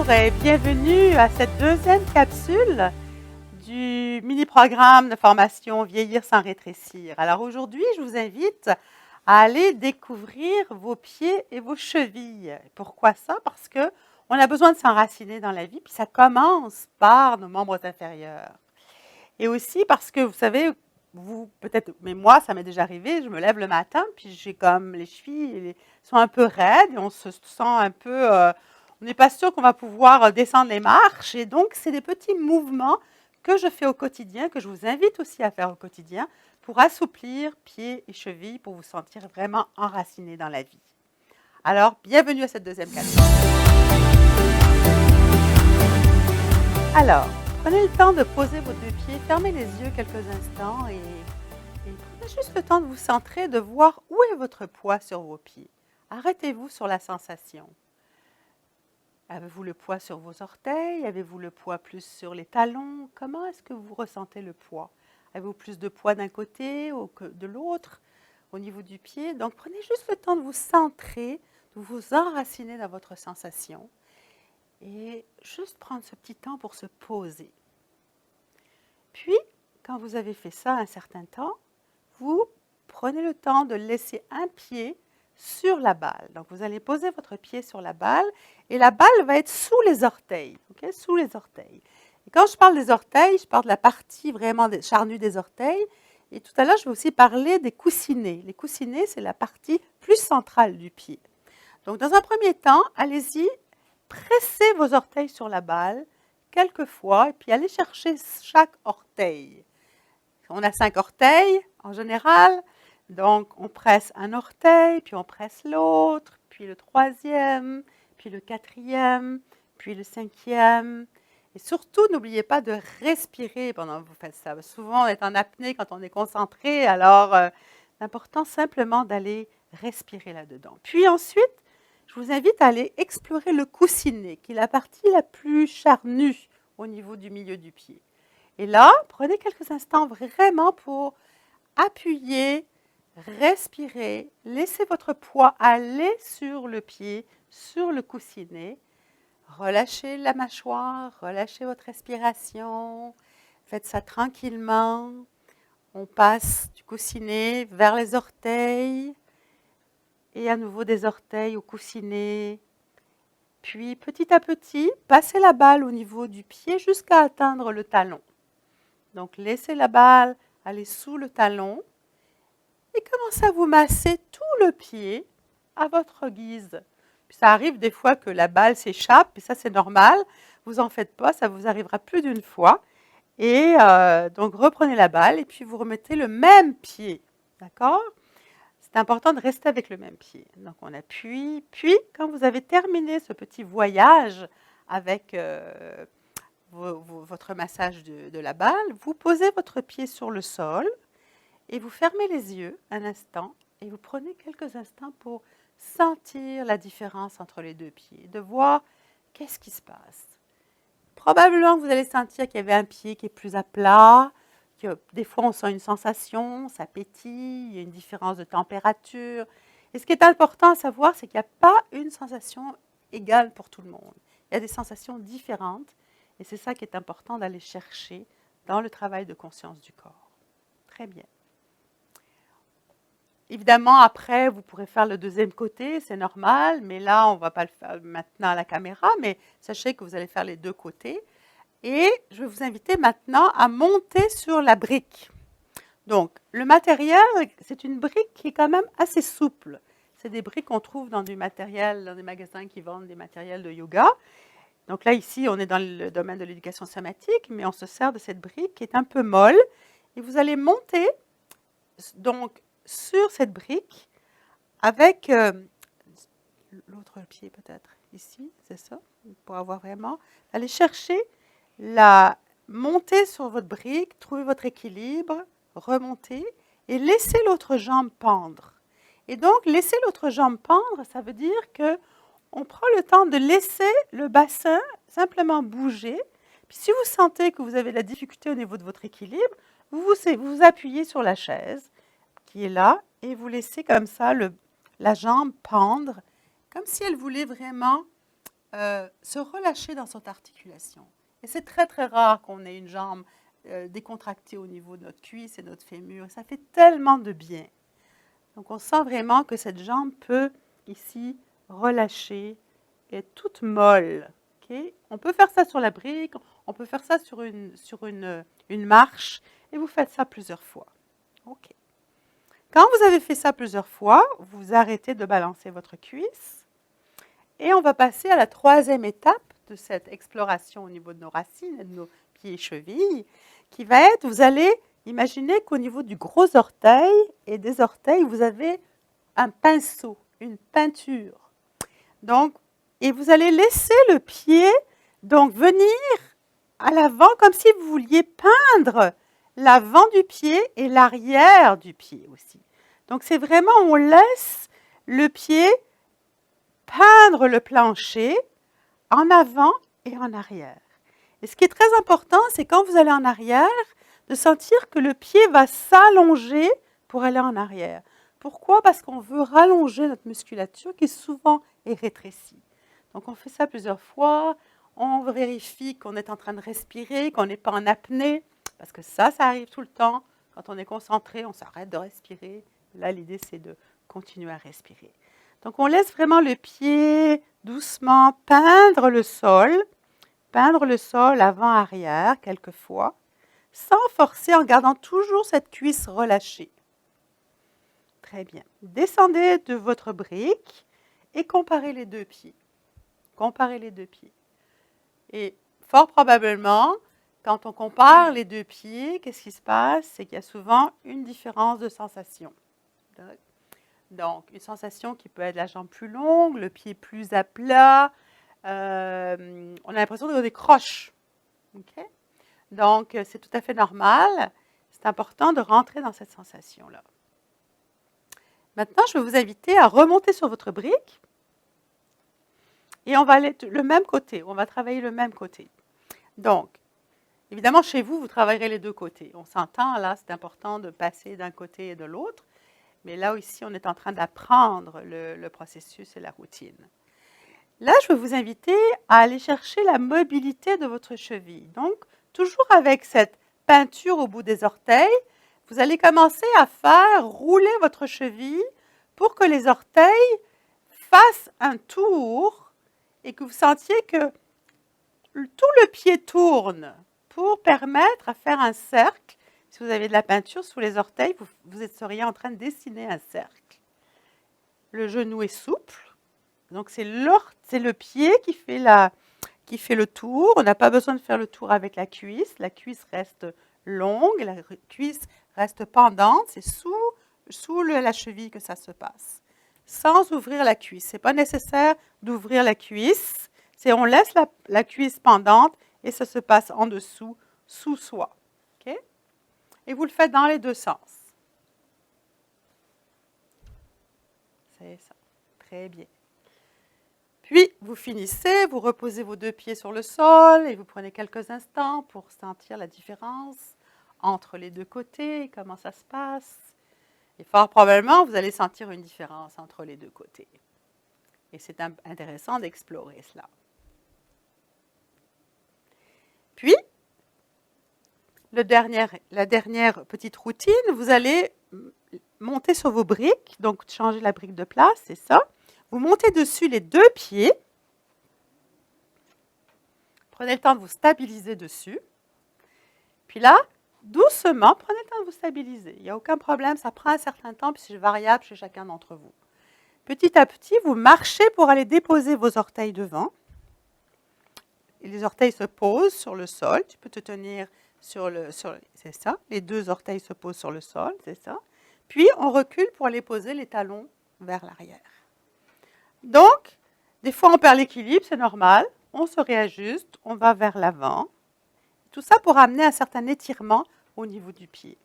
Bonjour et bienvenue à cette deuxième capsule du mini-programme de formation Vieillir sans rétrécir. Alors aujourd'hui, je vous invite à aller découvrir vos pieds et vos chevilles. Pourquoi ça? Parce que on a besoin de s'enraciner dans la vie, puis ça commence par nos membres inférieurs. Et aussi parce que, vous savez, vous, peut-être, mais moi, ça m'est déjà arrivé, je me lève le matin, puis j'ai comme les chevilles sont un peu raides, et on se sent un peu, on n'est pas sûr qu'on va pouvoir descendre les marches, et donc c'est des petits mouvements que je fais au quotidien, que je vous invite aussi à faire au quotidien, pour assouplir pieds et chevilles, pour vous sentir vraiment enraciné dans la vie. Alors, bienvenue à cette deuxième capsule. Alors, prenez le temps de poser vos deux pieds, fermez les yeux quelques instants et prenez juste le temps de vous centrer, de voir où est votre poids sur vos pieds. Arrêtez-vous sur la sensation. Avez-vous le poids sur vos orteils? Avez-vous le poids plus sur les talons? Comment est-ce que vous ressentez le poids? Avez-vous plus de poids d'un côté ou que de l'autre au niveau du pied? Donc, prenez juste le temps de vous centrer, de vous enraciner dans votre sensation. Et juste prendre ce petit temps pour se poser. Puis, quand vous avez fait ça un certain temps, vous prenez le temps de laisser un pied sur la balle. Donc, vous allez poser votre pied sur la balle et la balle va être sous les orteils, okay? Sous les orteils. Et quand je parle des orteils, je parle de la partie vraiment charnue des orteils. Et tout à l'heure, je vais aussi parler des coussinets. Les coussinets, c'est la partie plus centrale du pied. Donc, dans un premier temps, allez-y, pressez vos orteils sur la balle quelques fois et puis allez chercher chaque orteil. On a 5 orteils en général, donc on presse un orteil, puis on presse l'autre, puis le troisième, puis le quatrième, puis le cinquième. Et surtout, n'oubliez pas de respirer pendant que vous faites ça. Souvent, on est en apnée quand on est concentré, alors c'est important simplement d'aller respirer là-dedans. Puis ensuite, je vous invite à aller explorer le coussinet, qui est la partie la plus charnue au niveau du milieu du pied. Et là, prenez quelques instants vraiment pour appuyer, respirer, laissez votre poids aller sur le pied, sur le coussinet. Relâchez la mâchoire, relâchez votre respiration, faites ça tranquillement. On passe du coussinet vers les orteils. Et à nouveau des orteils au coussinet. Puis petit à petit, passez la balle au niveau du pied jusqu'à atteindre le talon. Donc laissez la balle aller sous le talon et commencez à vous masser tout le pied à votre guise. Puis ça arrive des fois que la balle s'échappe, et ça c'est normal, vous en faites pas, ça vous arrivera plus d'une fois. Et donc reprenez la balle et puis vous remettez le même pied, d'accord? C'est important de rester avec le même pied. Donc, on appuie. Puis, quand vous avez terminé ce petit voyage avec votre massage de la balle, vous posez votre pied sur le sol et vous fermez les yeux un instant et vous prenez quelques instants pour sentir la différence entre les deux pieds, de voir qu'est-ce qui se passe. Probablement que vous allez sentir qu'il y avait un pied qui est plus à plat, que des fois on sent une sensation, ça pétille, il y a une différence de température. Et ce qui est important à savoir, c'est qu'il n'y a pas une sensation égale pour tout le monde. Il y a des sensations différentes et c'est ça qui est important d'aller chercher dans le travail de conscience du corps. Très bien. Évidemment, après, vous pourrez faire le deuxième côté, c'est normal, mais là, on ne va pas le faire maintenant à la caméra, mais sachez que vous allez faire les deux côtés. Et je vais vous inviter maintenant à monter sur la brique. Donc, le matériel, c'est une brique qui est quand même assez souple. C'est des briques qu'on trouve dans du matériel, dans des magasins qui vendent des matériels de yoga. Donc là, ici, on est dans le domaine de l'éducation somatique, mais on se sert de cette brique qui est un peu molle. Et vous allez monter donc sur cette brique avec l'autre pied peut-être ici, c'est ça, pour avoir vraiment, aller chercher montez sur votre brique, trouvez votre équilibre, remontez et laissez l'autre jambe pendre. Et donc, laisser l'autre jambe pendre, ça veut dire qu'on prend le temps de laisser le bassin simplement bouger. Puis si vous sentez que vous avez de la difficulté au niveau de votre équilibre, vous appuyez sur la chaise qui est là et vous laissez comme ça la jambe pendre, comme si elle voulait vraiment se relâcher dans son articulation. Et c'est très très rare qu'on ait une jambe décontractée au niveau de notre cuisse et notre fémur. Ça fait tellement de bien. Donc on sent vraiment que cette jambe peut ici relâcher et être toute molle. Okay? On peut faire ça sur la brique, on peut faire ça sur une marche et vous faites ça plusieurs fois. Okay. Quand vous avez fait ça plusieurs fois, vous arrêtez de balancer votre cuisse et on va passer à la troisième étape de cette exploration au niveau de nos racines et de nos pieds et chevilles qui va être, vous allez imaginer qu'au niveau du gros orteil et des orteils, vous avez un pinceau, une peinture. Donc, et vous allez laisser le pied donc venir à l'avant comme si vous vouliez peindre l'avant du pied et l'arrière du pied aussi. Donc, c'est vraiment, on laisse le pied peindre le plancher en avant et en arrière. Et ce qui est très important, c'est quand vous allez en arrière, de sentir que le pied va s'allonger pour aller en arrière. Pourquoi? Parce qu'on veut rallonger notre musculature qui souvent est rétrécie. Donc on fait ça plusieurs fois, on vérifie qu'on est en train de respirer, qu'on n'est pas en apnée, parce que ça arrive tout le temps. Quand on est concentré, on s'arrête de respirer. Là, l'idée, c'est de continuer à respirer. Donc on laisse vraiment le pied doucement peindre le sol avant-arrière quelquefois, sans forcer, en gardant toujours cette cuisse relâchée. Très bien. Descendez de votre brique et comparez les deux pieds. Comparez les deux pieds. Et fort probablement, quand on compare les deux pieds, qu'est-ce qui se passe? C'est qu'il y a souvent une différence de sensation. Donc, une sensation qui peut être la jambe plus longue, le pied plus à plat. On a l'impression d'avoir des croches. Okay? Donc, c'est tout à fait normal. C'est important de rentrer dans cette sensation-là. Maintenant, je vais vous inviter à remonter sur votre brique. Et on va aller le même côté. On va travailler le même côté. Donc, évidemment, chez vous, vous travaillerez les deux côtés. On s'entend, là, c'est important de passer d'un côté et de l'autre. Mais là, ici, on est en train d'apprendre le processus et la routine. Là, je vais vous inviter à aller chercher la mobilité de votre cheville. Donc, toujours avec cette peinture au bout des orteils, vous allez commencer à faire rouler votre cheville pour que les orteils fassent un tour et que vous sentiez que tout le pied tourne pour permettre à faire un cercle. Si vous avez de la peinture sous les orteils, vous seriez en train de dessiner un cercle. Le genou est souple, donc c'est le pied qui fait le tour. On n'a pas besoin de faire le tour avec la cuisse. La cuisse reste longue, la cuisse reste pendante. C'est sous la cheville que ça se passe, sans ouvrir la cuisse. Ce n'est pas nécessaire d'ouvrir la cuisse. On laisse la cuisse pendante et ça se passe en dessous, sous soi. Okay? Et vous le faites dans les deux sens. C'est ça. Très bien. Puis, vous finissez, vous reposez vos deux pieds sur le sol et vous prenez quelques instants pour sentir la différence entre les deux côtés, comment ça se passe. Et fort probablement, vous allez sentir une différence entre les deux côtés. Et c'est intéressant d'explorer cela. Puis, la dernière petite routine, vous allez monter sur vos briques, donc changer la brique de place, c'est ça. Vous montez dessus les deux pieds. Prenez le temps de vous stabiliser dessus. Puis là, doucement, prenez le temps de vous stabiliser. Il n'y a aucun problème, ça prend un certain temps, puis c'est variable chez chacun d'entre vous. Petit à petit, vous marchez pour aller déposer vos orteils devant. Et les orteils se posent sur le sol. Tu peux te tenir c'est ça. Les deux orteils se posent sur le sol, c'est ça. Puis, on recule pour aller poser les talons vers l'arrière. Donc, des fois, on perd l'équilibre, c'est normal. On se réajuste, on va vers l'avant. Tout ça pour amener un certain étirement au niveau du pied.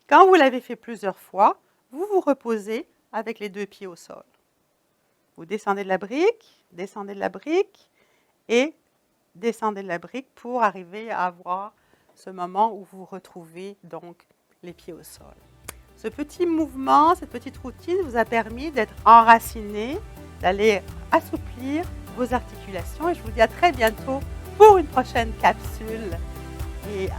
Quand vous l'avez fait plusieurs fois, vous vous reposez avec les deux pieds au sol. Vous descendez de la brique et descendez de la brique pour arriver à avoir ce moment où vous retrouvez donc les pieds au sol. Ce petit mouvement, cette petite routine vous a permis d'être enraciné, d'aller assouplir vos articulations et je vous dis à très bientôt pour une prochaine capsule et